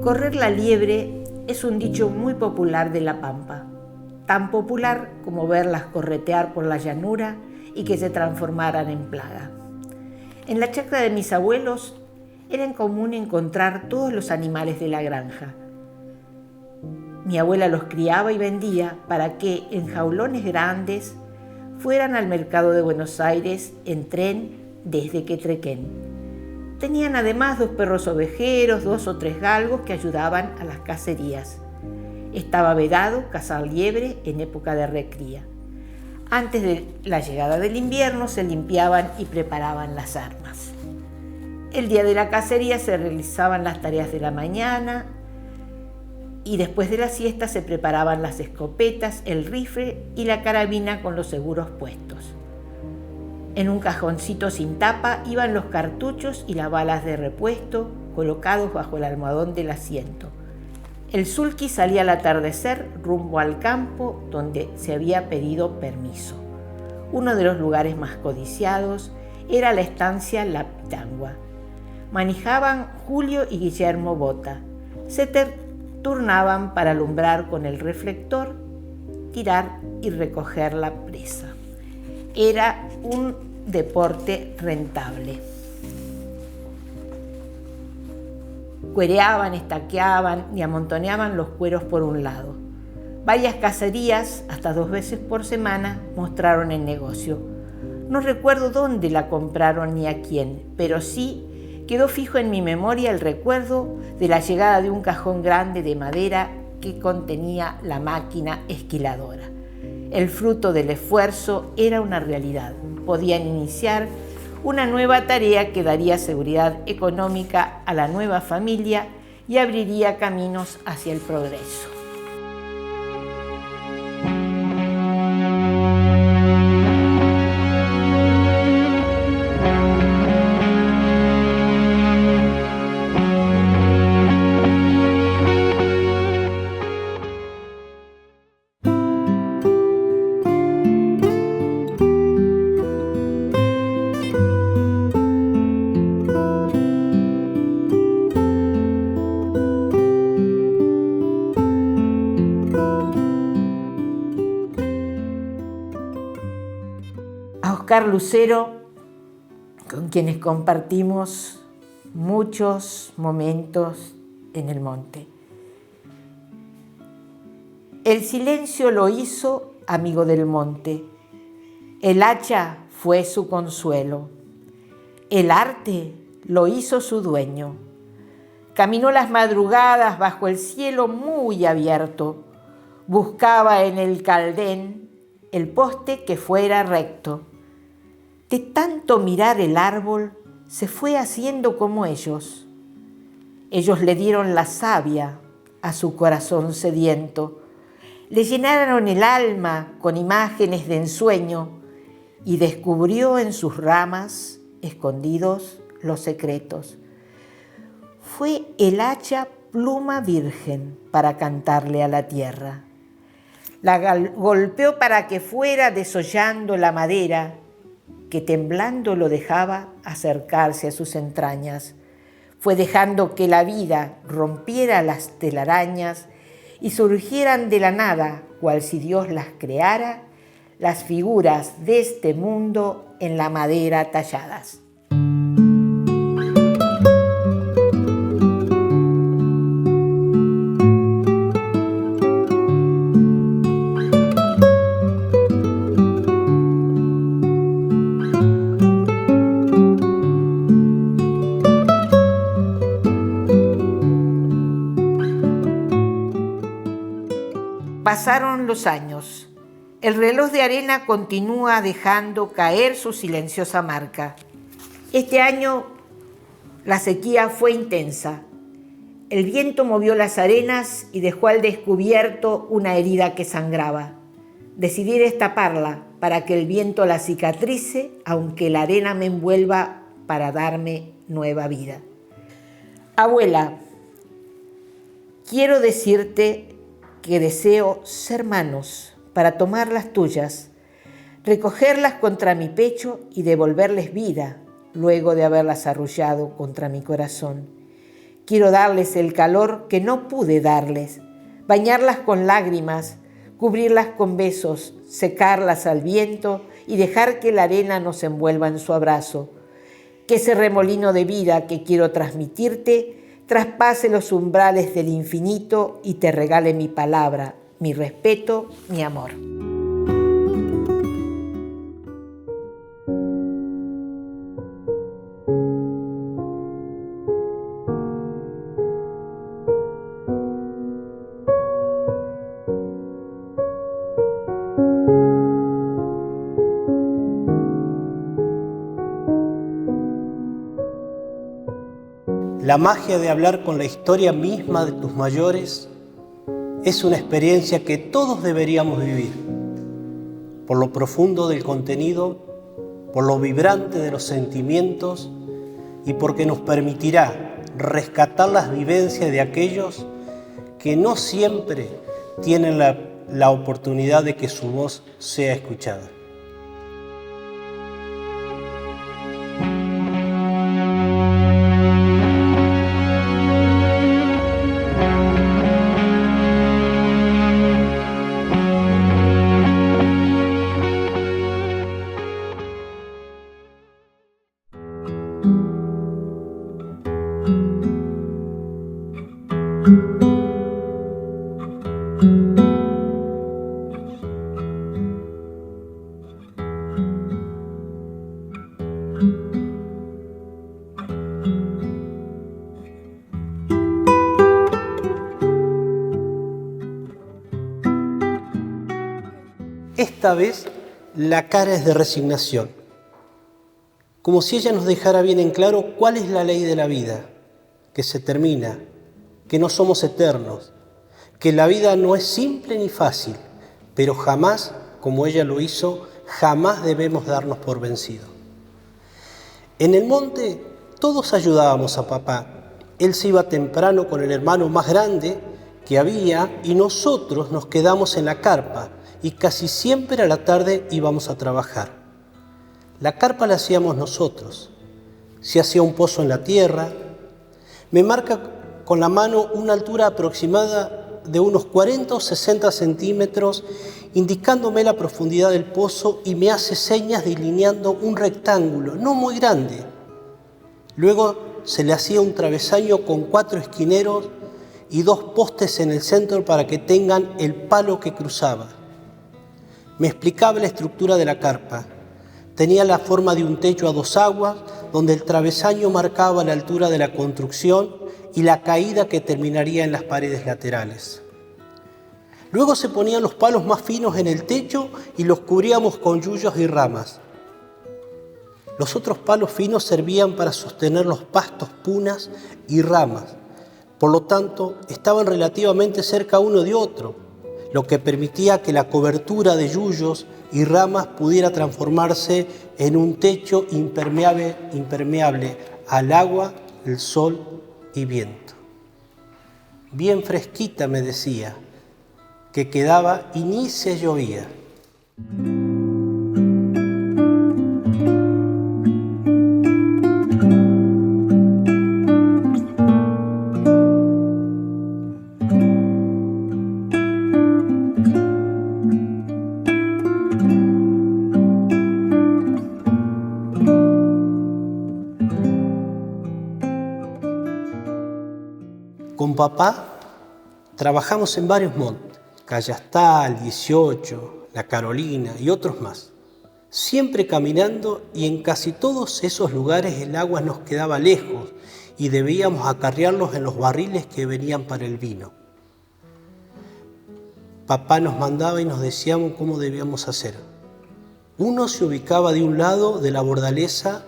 Correr la liebre es un dicho muy popular de La Pampa, tan popular como verlas corretear por la llanura y que se transformaran en plaga. En la chacra de mis abuelos era común encontrar todos los animales de la granja. Mi abuela los criaba y vendía para que, en jaulones grandes, fueran al mercado de Buenos Aires en tren desde Quetrequén. Tenían además 2 perros ovejeros, 2 o 3 galgos que ayudaban a las cacerías. Estaba vedado cazar liebre en época de recría. Antes de la llegada del invierno se limpiaban y preparaban las armas. El día de la cacería se realizaban las tareas de la mañana y después de la siesta se preparaban las escopetas, el rifle y la carabina con los seguros puestos. En un cajoncito sin tapa iban los cartuchos y las balas de repuesto colocados bajo el almohadón del asiento. El sulky salía al atardecer rumbo al campo donde se había pedido permiso. Uno de los lugares más codiciados era la estancia La Pitangua. Manejaban Julio y Guillermo Bota. Se turnaban para alumbrar con el reflector, tirar y recoger la presa. Era un deporte rentable. Cuereaban, estaqueaban y amontoneaban los cueros por un lado. Varias cacerías, hasta 2 veces por semana, mostraron el negocio. No recuerdo dónde la compraron ni a quién, pero sí quedó fijo en mi memoria el recuerdo de la llegada de un cajón grande de madera que contenía la máquina esquiladora. El fruto del esfuerzo era una realidad. Podían iniciar una nueva tarea que daría seguridad económica a la nueva familia y abriría caminos hacia el progreso. Oscar Lucero, con quienes compartimos muchos momentos en el monte. El silencio lo hizo amigo del monte. El hacha fue su consuelo. El arte lo hizo su dueño. Caminó las madrugadas bajo el cielo muy abierto. Buscaba en el caldén el poste que fuera recto. De tanto mirar el árbol, se fue haciendo como ellos. Ellos le dieron la savia a su corazón sediento, le llenaron el alma con imágenes de ensueño y descubrió en sus ramas escondidos los secretos. Fue el hacha pluma virgen para cantarle a la tierra. La golpeó para que fuera desollando la madera, que temblando lo dejaba acercarse a sus entrañas. Fue dejando que la vida rompiera las telarañas y surgieran de la nada, cual si Dios las creara, las figuras de este mundo en la madera talladas. Pasaron los años. El reloj de arena continúa dejando caer su silenciosa marca. Este año la sequía fue intensa. El viento movió las arenas y dejó al descubierto una herida que sangraba. Decidí destaparla para que el viento la cicatrice, aunque la arena me envuelva para darme nueva vida. Abuela, quiero decirte que deseo ser manos para tomar las tuyas, recogerlas contra mi pecho y devolverles vida luego de haberlas arrullado contra mi corazón. Quiero darles el calor que no pude darles, bañarlas con lágrimas, cubrirlas con besos, secarlas al viento y dejar que la arena nos envuelva en su abrazo. Que ese remolino de vida que quiero transmitirte traspase los umbrales del infinito y te regale mi palabra, mi respeto, mi amor. La magia de hablar con la historia misma de tus mayores es una experiencia que todos deberíamos vivir, por lo profundo del contenido, por lo vibrante de los sentimientos y porque nos permitirá rescatar las vivencias de aquellos que no siempre tienen la oportunidad de que su voz sea escuchada. Esta vez la cara es de resignación, como si ella nos dejara bien en claro cuál es la ley de la vida, que se termina, que no somos eternos, que la vida no es simple ni fácil, pero jamás, como ella lo hizo, jamás debemos darnos por vencidos. En el monte todos ayudábamos a papá. Él se iba temprano con el hermano más grande que había y nosotros nos quedamos en la carpa y casi siempre a la tarde íbamos a trabajar. La carpa la hacíamos nosotros. Se hacía un pozo en la tierra. Me marca con la mano una altura aproximada de unos 40 o 60 centímetros, indicándome la profundidad del pozo y me hace señas delineando un rectángulo, no muy grande. Luego se le hacía un travesaño con 4 esquineros y 2 postes en el centro para que tengan el palo que cruzaba. Me explicaba la estructura de la carpa. Tenía la forma de un techo a 2 aguas, donde el travesaño marcaba la altura de la construcción y la caída que terminaría en las paredes laterales. Luego se ponían los palos más finos en el techo y los cubríamos con yuyos y ramas. Los otros palos finos servían para sostener los pastos, punas y ramas. Por lo tanto, estaban relativamente cerca uno de otro, lo que permitía que la cobertura de yuyos y ramas pudiera transformarse en un techo impermeable al agua, el sol y viento. Bien fresquita, me decía, que quedaba y ni se llovía. Con papá trabajamos en varios montes, Cayastal, 18, La Carolina y otros más. Siempre caminando y en casi todos esos lugares el agua nos quedaba lejos y debíamos acarrearlos en los barriles que venían para el vino. Papá nos mandaba y nos decía cómo debíamos hacer. Uno se ubicaba de un lado de la bordaleza,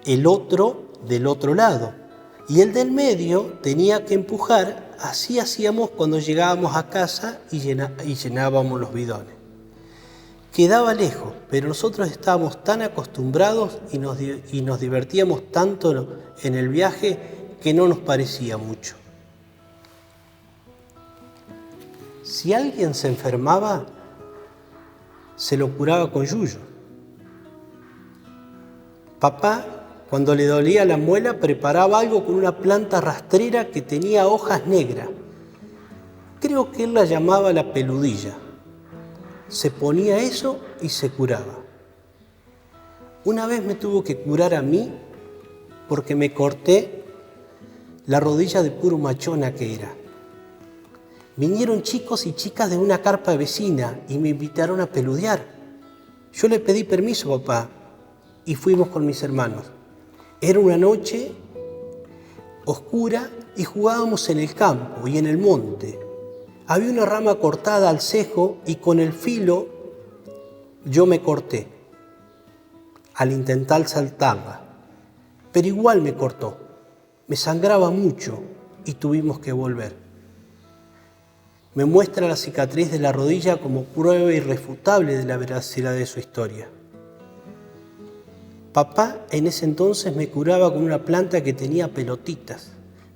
el otro del otro lado. Y el del medio tenía que empujar, así hacíamos cuando llegábamos a casa y llenábamos los bidones. Quedaba lejos, pero nosotros estábamos tan acostumbrados y nos divertíamos tanto en el viaje que no nos parecía mucho. Si alguien se enfermaba, se lo curaba con yuyo. Papá Cuando le dolía la muela, preparaba algo con una planta rastrera que tenía hojas negras. Creo que él la llamaba la peludilla. Se ponía eso y se curaba. Una vez me tuvo que curar a mí porque me corté la rodilla de puro machona que era. Vinieron chicos y chicas de una carpa vecina y me invitaron a peludear. Yo le pedí permiso a papá y fuimos con mis hermanos. Era una noche oscura y jugábamos en el campo y en el monte. Había una rama cortada al cejo y con el filo yo me corté al intentar saltarla. Pero igual me cortó. Me sangraba mucho y tuvimos que volver. Me muestra la cicatriz de la rodilla como prueba irrefutable de la veracidad de su historia. Papá en ese entonces me curaba con una planta que tenía pelotitas,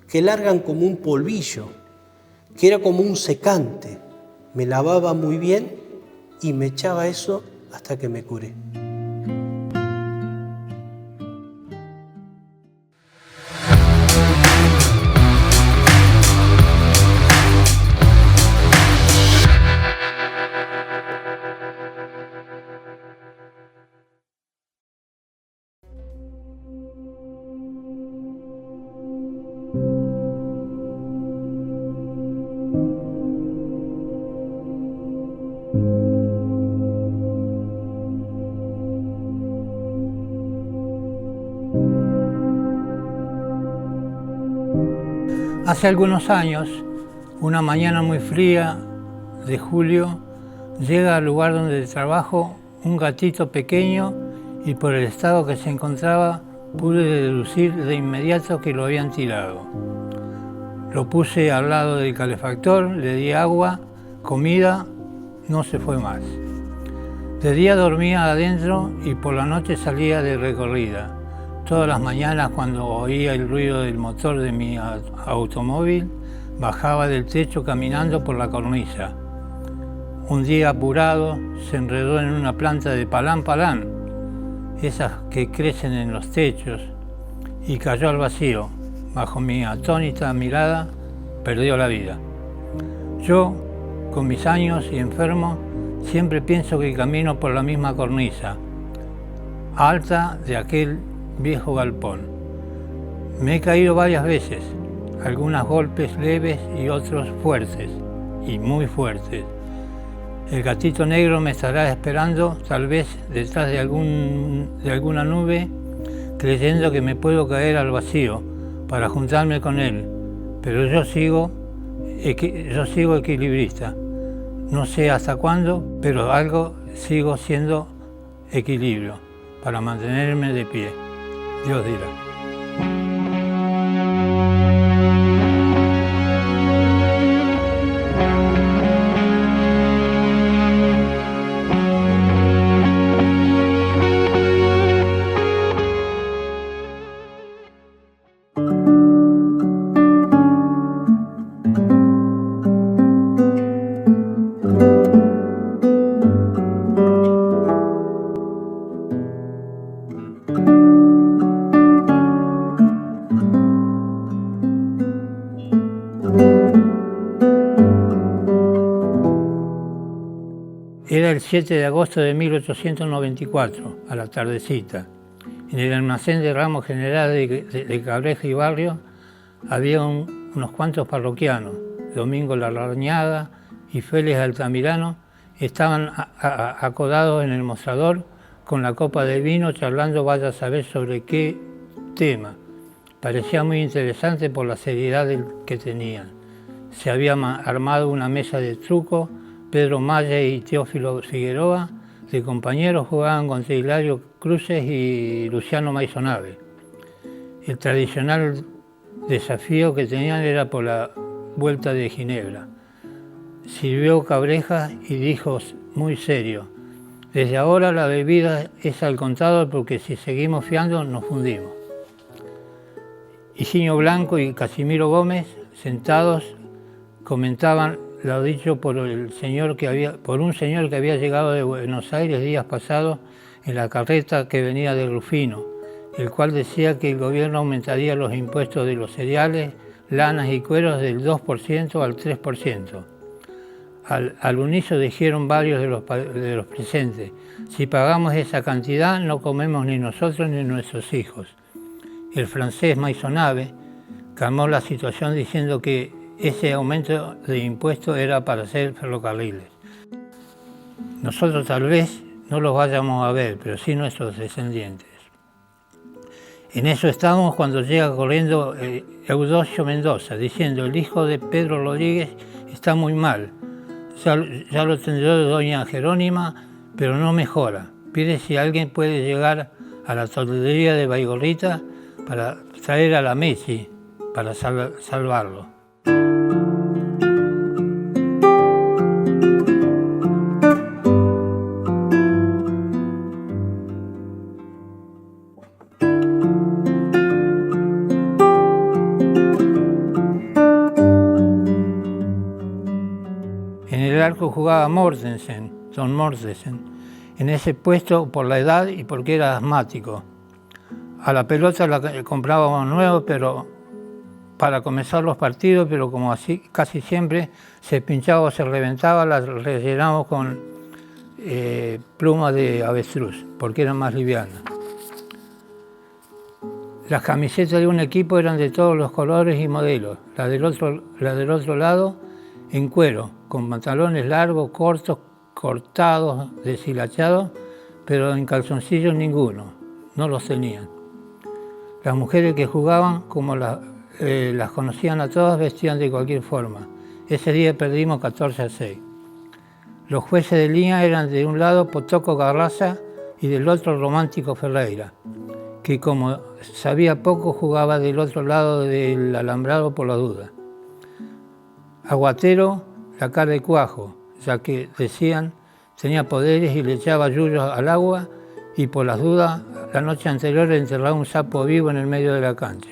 que largan como un polvillo, que era como un secante. Me lavaba muy bien y me echaba eso hasta que me curé. Hace algunos años, una mañana muy fría de julio, llega al lugar donde trabajo un gatito pequeño y por el estado que se encontraba pude deducir de inmediato que lo habían tirado. Lo puse al lado del calefactor, le di agua, comida, no se fue más. De día dormía adentro y por la noche salía de recorrida. Todas las mañanas cuando oía el ruido del motor de mi automóvil, bajaba del techo caminando por la cornisa. Un día apurado se enredó en una planta de palán, esas que crecen en los techos, y cayó al vacío. Bajo mi atónita mirada, perdió la vida. Yo, con mis años y enfermo, siempre pienso que camino por la misma cornisa, alta de aquel viejo galpón. Me he caído varias veces, algunos golpes leves y otros fuertes, y muy fuertes. El gatito negro me estará esperando, tal vez detrás de alguna nube, creyendo que me puedo caer al vacío para juntarme con él, pero yo sigo equilibrista. No sé hasta cuándo, pero algo sigo siendo equilibrio para mantenerme de pie. Dios dirá. Era el 7 de agosto de 1894, a la tardecita. En el almacén de ramos generales de Cabreja y Barrio había unos cuantos parroquianos. Domingo Larrañaga y Félix Altamirano estaban acodados en el mostrador con la copa de vino charlando vaya a saber sobre qué tema. Parecía muy interesante por la seriedad que tenían. Se había armado una mesa de truco. Pedro Maya y Teófilo Figueroa, de compañeros, jugaban contra Hilario Cruces y Luciano Maisonave. El tradicional desafío que tenían era por la vuelta de Ginebra. Sirvió Cabreja y dijo muy serio: desde ahora la bebida es al contado porque si seguimos fiando nos fundimos. Higinio Blanco y Casimiro Gómez, sentados, comentaban lo dicho por un señor que había llegado de Buenos Aires días pasados en la carreta que venía de Rufino, el cual decía que el gobierno aumentaría los impuestos de los cereales, lanas y cueros del 2% al 3%. Al unísono dijeron varios de los presentes: si pagamos esa cantidad no comemos ni nosotros ni nuestros hijos. El francés Maisonneuve calmó la situación diciendo que ese aumento de impuestos era para hacer ferrocarriles. Nosotros tal vez no los vayamos a ver, pero sí nuestros descendientes. En eso estamos cuando llega corriendo Eudosio Mendoza, diciendo: el hijo de Pedro Rodríguez está muy mal, ya lo atendió doña Jerónima, pero no mejora. Pide si alguien puede llegar a la tortería de Baigorrita para traer a la Messi para salvarlo. En el arco jugaba Don Mortensen, en ese puesto por la edad y porque era asmático. A la pelota la comprábamos nueva, pero para comenzar los partidos, pero como así casi siempre se pinchaba o se reventaba, la rellenamos con plumas de avestruz, porque era más liviana. Las camisetas de un equipo eran de todos los colores y modelos, la del otro lado en cuero, con pantalones largos, cortos, cortados, deshilachados, pero en calzoncillos ninguno, no los tenían. Las mujeres que jugaban, como las conocían a todas, vestían de cualquier forma. Ese día perdimos 14-6. Los jueces de línea eran de un lado Potoco Garraza y del otro Romántico Ferreira, que como sabía poco jugaba del otro lado del alambrado por la duda. Aguatero, la cara de cuajo, ya que decían tenía poderes y le echaba yuyos al agua, y por las dudas la noche anterior le enterraba un sapo vivo en el medio de la cancha.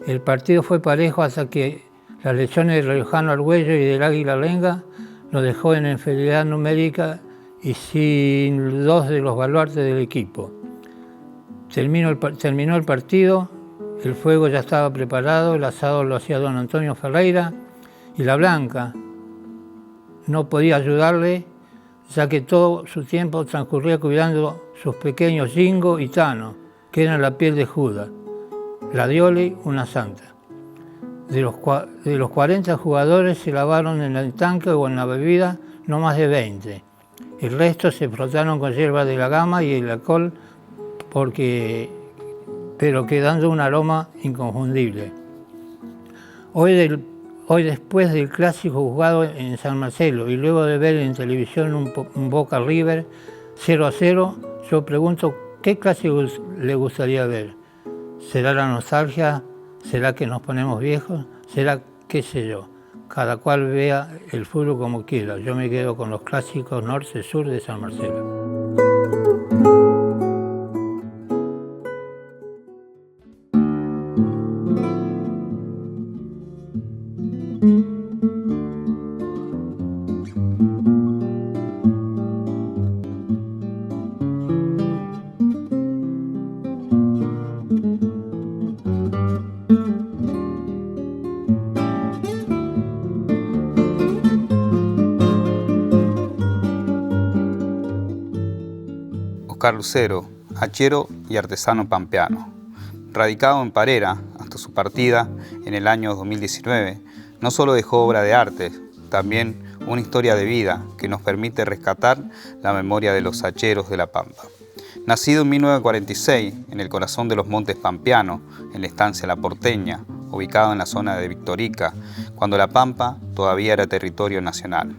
El partido fue parejo hasta que las lesiones del Riojano Argüello y del Águila Renga nos dejó en inferioridad numérica y sin dos de los baluartes del equipo. Terminó el partido, el fuego ya estaba preparado, el asado lo hacía don Antonio Ferreira, y la Blanca no podía ayudarle, ya que todo su tiempo transcurría cuidando sus pequeños Jingo y Tano, que eran la piel de Judas. La Dioli, una santa. De los 40 jugadores se lavaron en el tanque o en la bebida no más de 20. El resto se frotaron con hierba de la gama y el alcohol, pero quedando un aroma inconfundible. Hoy después del clásico jugado en San Marcelo y luego de ver en televisión un Boca River 0-0, yo pregunto qué clásico le gustaría ver. ¿Será la nostalgia? ¿Será que nos ponemos viejos? ¿Será qué sé yo? Cada cual vea el fútbol como quiera. Yo me quedo con los clásicos norte-sur de San Marcelo. Oscar Lucero, hachero y artesano pampeano. Radicado en Parera hasta su partida en el año 2019, no solo dejó obra de arte, también una historia de vida que nos permite rescatar la memoria de los hacheros de La Pampa. Nacido en 1946 en el corazón de los Montes Pampeanos, en la estancia La Porteña, ubicado en la zona de Victorica, cuando La Pampa todavía era territorio nacional.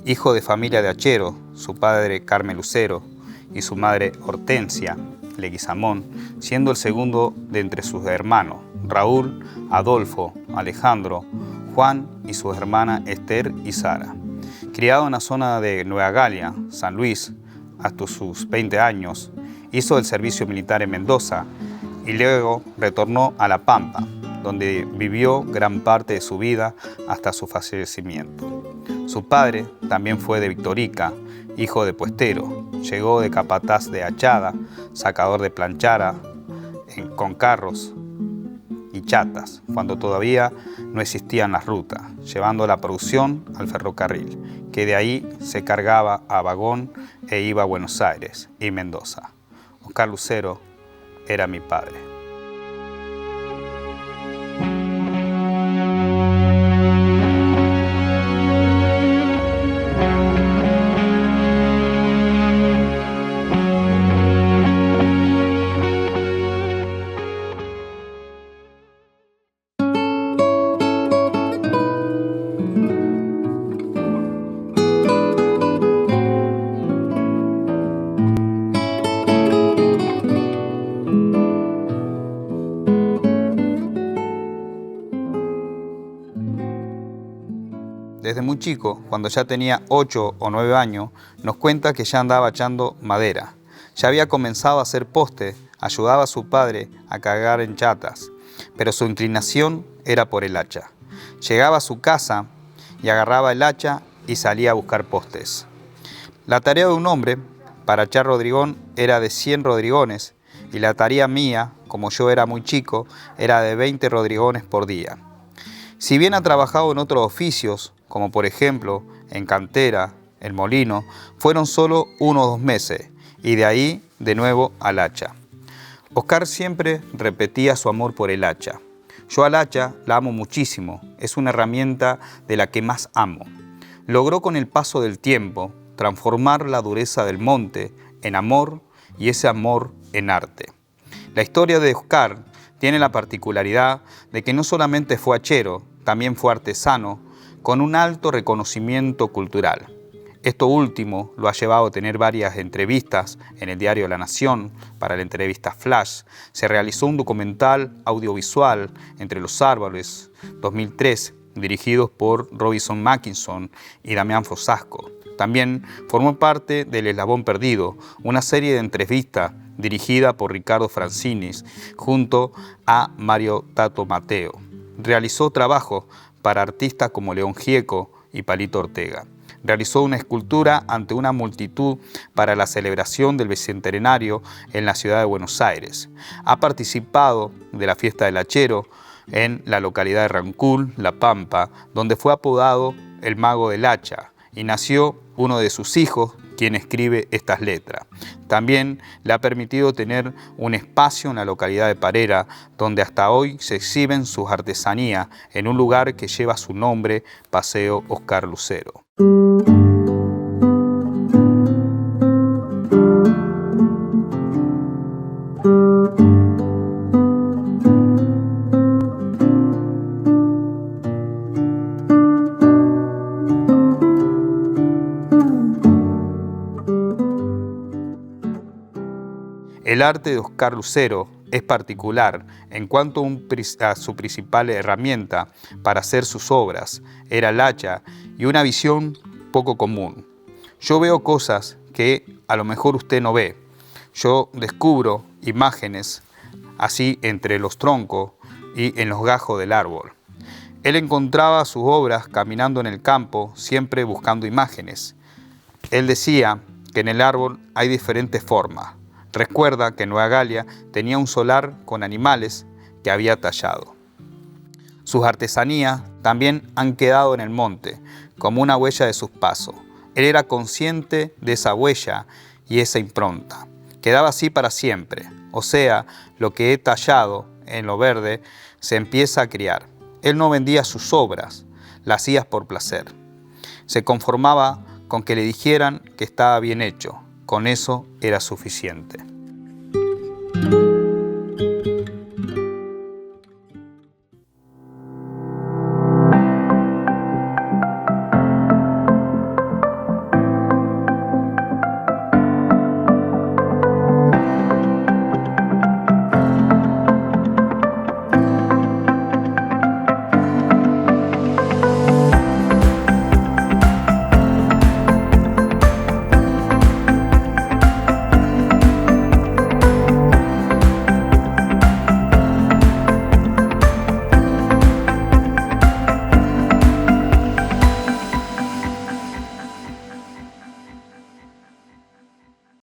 Hijo de familia de hacheros, su padre Carmen Lucero y su madre Hortensia Leguizamón, siendo el segundo de entre sus hermanos, Raúl, Adolfo, Alejandro, Juan y su hermana Esther y Sara. Criado en la zona de Nueva Galia, San Luis, hasta sus 20 años, hizo el servicio militar en Mendoza y luego retornó a La Pampa, donde vivió gran parte de su vida hasta su fallecimiento. Su padre también fue de Victorica, hijo de puestero, llegó de capataz de hachada, sacador de planchara, con carros y chatas, cuando todavía no existían las rutas, llevando la producción al ferrocarril, que de ahí se cargaba a vagón e iba a Buenos Aires y Mendoza. Oscar Lucero era mi padre. Desde muy chico, cuando ya tenía 8 o 9 años, nos cuenta que ya andaba echando madera. Ya había comenzado a hacer poste, ayudaba a su padre a cargar en chatas, pero su inclinación era por el hacha. Llegaba a su casa y agarraba el hacha y salía a buscar postes. La tarea de un hombre para echar rodrigón era de 100 rodrigones y la tarea mía, como yo era muy chico, era de 20 rodrigones por día. Si bien ha trabajado en otros oficios, como por ejemplo en cantera, el molino, fueron solo 1 o 2 meses y de ahí de nuevo al hacha. Oscar siempre repetía su amor por el hacha. Yo al hacha la amo muchísimo, es una herramienta de la que más amo. Logró con el paso del tiempo transformar la dureza del monte en amor y ese amor en arte. La historia de Oscar tiene la particularidad de que no solamente fue hachero, también fue artesano, con un alto reconocimiento cultural. Esto último lo ha llevado a tener varias entrevistas en el diario La Nación. Para la entrevista Flash se realizó un documental audiovisual, Entre los árboles, 2003, dirigidos por Robinson Mackinson y Damián Fosasco. También formó parte del Eslabón Perdido, una serie de entrevistas dirigida por Ricardo Francinis junto a Mario Tato Mateo. Realizó trabajo para artistas como León Gieco y Palito Ortega. Realizó una escultura ante una multitud para la celebración del bicentenario en la ciudad de Buenos Aires. Ha participado de la fiesta del hachero en la localidad de Rancul, La Pampa, donde fue apodado el Mago del Hacha, y nació uno de sus hijos, quien escribe estas letras. También le ha permitido tener un espacio en la localidad de Parera, donde hasta hoy se exhiben sus artesanías en un lugar que lleva su nombre, Paseo Oscar Lucero. El arte de Oscar Lucero es particular en cuanto a su principal herramienta para hacer sus obras, era el hacha y una visión poco común. Yo veo cosas que a lo mejor usted no ve. Yo descubro imágenes así entre los troncos y en los gajos del árbol. Él encontraba sus obras caminando en el campo, siempre buscando imágenes. Él decía que en el árbol hay diferentes formas. Recuerda que Nueva Galia tenía un solar con animales que había tallado. Sus artesanías también han quedado en el monte, como una huella de sus pasos. Él era consciente de esa huella y esa impronta. Quedaba así para siempre. O sea, lo que he tallado en lo verde se empieza a criar. Él no vendía sus obras, las hacía por placer. Se conformaba con que le dijeran que estaba bien hecho. Con eso era suficiente.